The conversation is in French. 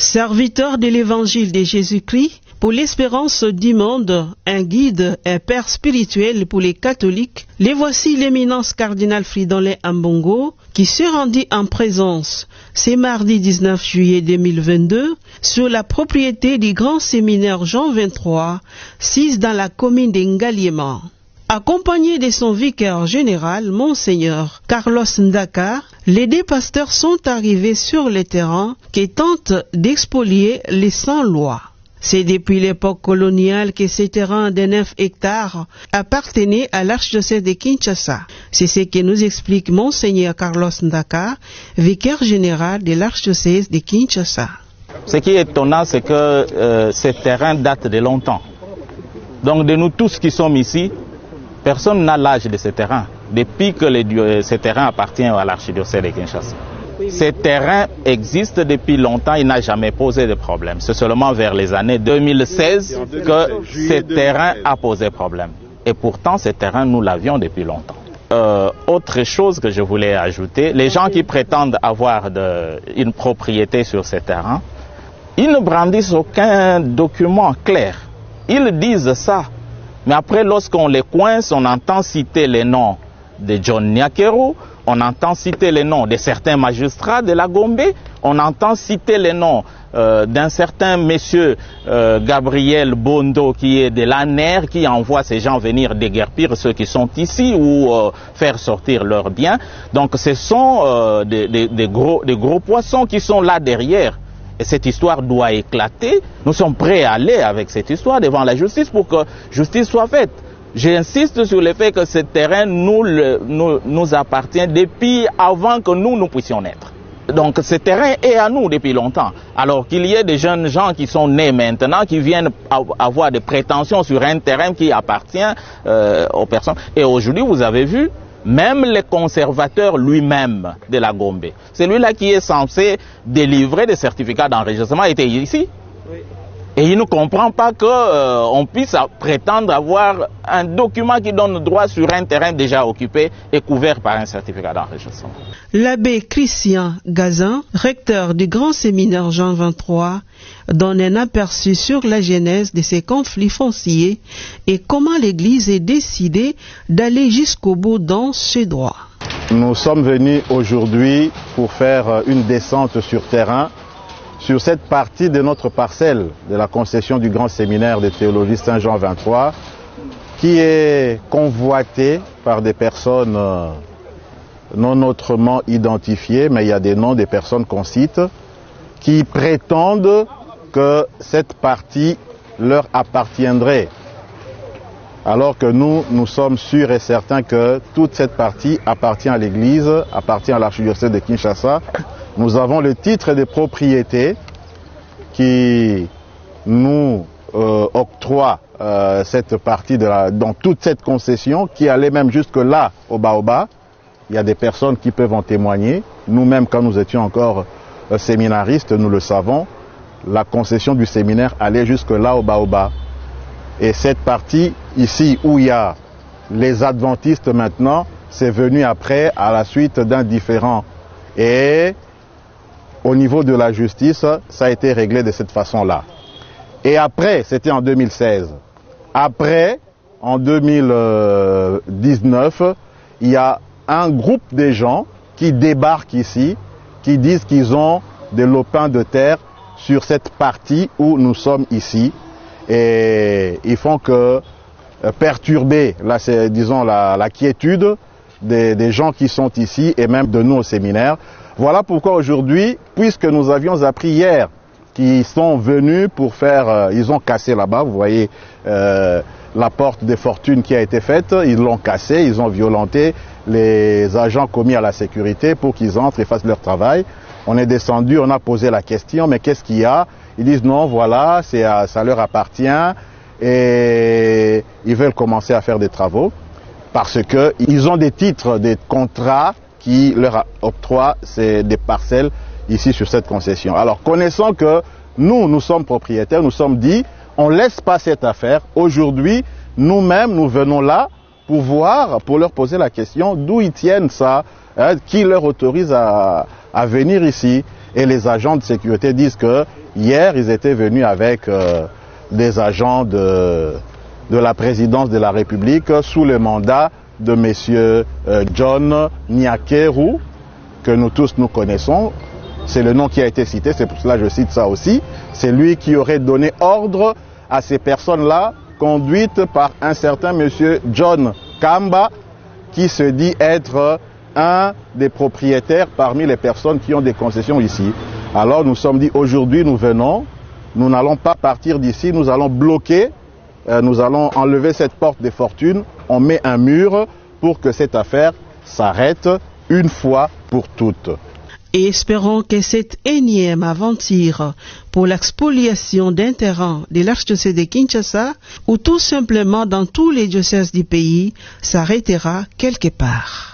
Serviteur de l'évangile de Jésus-Christ, pour l'espérance du monde, un guide, un père spirituel pour les catholiques, les voici l'éminence cardinal Fridolin Ambongo, qui se rendit en présence, ce mardi 19 juillet 2022, sur la propriété du grand séminaire Jean 23, sise dans la commune de Ngaliema. Accompagné de son vicaire général, Monseigneur Carlos Ndaka, les deux pasteurs sont arrivés sur le terrain qui tente d'expolier les sans-lois. C'est depuis l'époque coloniale que ces terrains de 9 hectares appartenaient à l'archidiocèse de Kinshasa. C'est ce que nous explique Monseigneur Carlos Ndaka, vicaire général de l'archidiocèse de Kinshasa. Ce qui est étonnant, c'est que ces terrains datent de longtemps. Donc de nous tous qui sommes ici, personne n'a l'âge de ces terrains, depuis que ces terrains appartiennent à l'archidiocèse de Kinshasa. Ces terrains existent depuis longtemps, il n'a jamais posé de problème. C'est seulement vers les années 2016 que ces terrains a posé problème. Et pourtant, ces terrains, nous l'avions depuis longtemps. Autre chose que je voulais ajouter, les gens qui prétendent avoir une propriété sur ces terrains, ils ne brandissent aucun document clair. Ils disent ça. Mais après, lorsqu'on les coince, on entend citer les noms de John Nyakero, on entend citer les noms de certains magistrats de la Gombe, on entend citer les noms d'un certain monsieur Gabriel Bondo qui est de l'ANER, qui envoie ces gens venir déguerpir ceux qui sont ici ou faire sortir leurs biens. Donc ce sont des gros poissons qui sont là derrière. Et cette histoire doit éclater. Nous sommes prêts à aller avec cette histoire devant la justice pour que justice soit faite. J'insiste sur le fait que ce terrain nous appartient depuis avant que nous puissions naître. Donc ce terrain est à nous depuis longtemps. Alors qu'il y ait des jeunes gens qui sont nés maintenant, qui viennent avoir des prétentions sur un terrain qui appartient aux personnes. Et aujourd'hui, vous avez vu, même le conservateur lui-même de la Gombe, celui-là qui est censé délivrer des certificats d'enregistrement, était ici. Oui. Et il ne comprend pas qu'on puisse prétendre avoir un document qui donne droit sur un terrain déjà occupé et couvert par un certificat d'enregistrement. L'abbé Christian Gazan, recteur du grand séminaire Jean 23, donne un aperçu sur la genèse de ces conflits fonciers et comment l'Église est décidée d'aller jusqu'au bout dans ses droits. Nous sommes venus aujourd'hui pour faire une descente sur terrain sur cette partie de notre parcelle de la concession du grand séminaire de théologie Saint-Jean 23 qui est convoitée par des personnes non autrement identifiées, mais il y a des noms des personnes qu'on cite, qui prétendent que cette partie leur appartiendrait. Alors que nous sommes sûrs et certains que toute cette partie appartient à l'Église, appartient à l'archidiocèse de Kinshasa. Nous avons le titre de propriété qui nous octroie cette partie dans toute cette concession qui allait même jusque là au Baoba. Il y a des personnes qui peuvent en témoigner. Nous-mêmes, quand nous étions encore séminaristes, nous le savons, la concession du séminaire allait jusque là au Baoba. Et cette partie ici où il y a les adventistes maintenant, c'est venu après à la suite d'un différend. Et au niveau de la justice, ça a été réglé de cette façon-là. Et après, c'était en 2016. Après, en 2019, il y a un groupe de gens qui débarquent ici, qui disent qu'ils ont des lopins de terre sur cette partie où nous sommes ici. Et ils font que perturber, disons, la quiétude des gens qui sont ici et même de nous au séminaire. Voilà pourquoi aujourd'hui, puisque nous avions appris hier qu'ils sont venus pour faire, ils ont cassé là-bas, vous voyez la porte des fortunes qui a été faite, ils l'ont cassée, ils ont violenté les agents commis à la sécurité pour qu'ils entrent et fassent leur travail. On est descendu, on a posé la question, mais qu'est-ce qu'il y a? Ils disent non, voilà, ça leur appartient et ils veulent commencer à faire des travaux parce qu'ils ont des titres, des contrats qui leur octroient des parcelles ici sur cette concession. Alors connaissant que nous sommes propriétaires, nous sommes dit, on ne laisse pas cette affaire. Aujourd'hui, nous-mêmes, nous venons là pour voir, pour leur poser la question d'où ils tiennent ça, hein, qui leur autorise à venir ici. Et les agents de sécurité disent que hier, ils étaient venus avec des agents de la présidence de la République sous le mandat de M. John Nyakeru, que nous tous nous connaissons. C'est le nom qui a été cité, c'est pour cela que je cite ça aussi. C'est lui qui aurait donné ordre à ces personnes-là, conduites par un certain M. John Kamba, qui se dit être un des propriétaires parmi les personnes qui ont des concessions ici. Alors nous sommes dit, aujourd'hui nous venons, nous n'allons pas partir d'ici, nous allons bloquer, nous allons enlever cette porte des fortunes, on met un mur pour que cette affaire s'arrête une fois pour toutes. Et espérons que cette énième aventure pour l'expoliation d'un terrain de l'archidiocèse de Kinshasa, ou tout simplement dans tous les diocèses du pays, s'arrêtera quelque part.